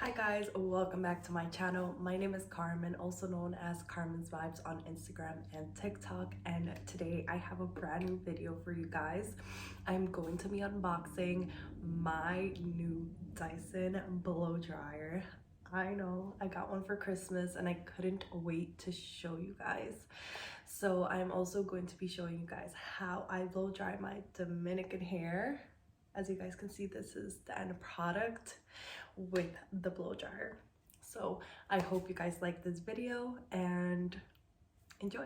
Hi guys, welcome back to my channel. My name is Carmen, also known as Carmen's Vibes on Instagram and TikTok, and today I have a brand new video for you guys. I'm going to be unboxing my new Dyson blow dryer. I know, I got one for Christmas and I couldn't wait to show you guys. So I'm also going to be showing you guys how I blow dry my Dominican hair. As you guys can see, this is the end product with the blow dryer. So I hope you guys like this video and enjoy.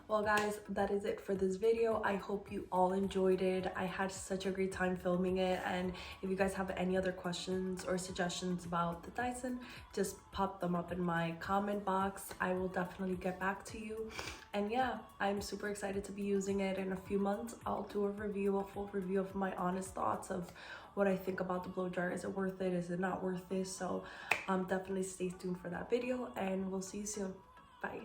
Well guys, that is it for this video. I hope you all enjoyed it. I had such a great time filming it, and if you guys have any other questions or suggestions about the Dyson, just pop them up in my comment box. I will definitely get back to you. And yeah, I'm super excited to be using it. In a few months I'll do a full review of my honest thoughts of what I think about the blow dryer. Is it worth it? Is it not worth it? So definitely stay tuned for that video, and we'll see you soon. Bye.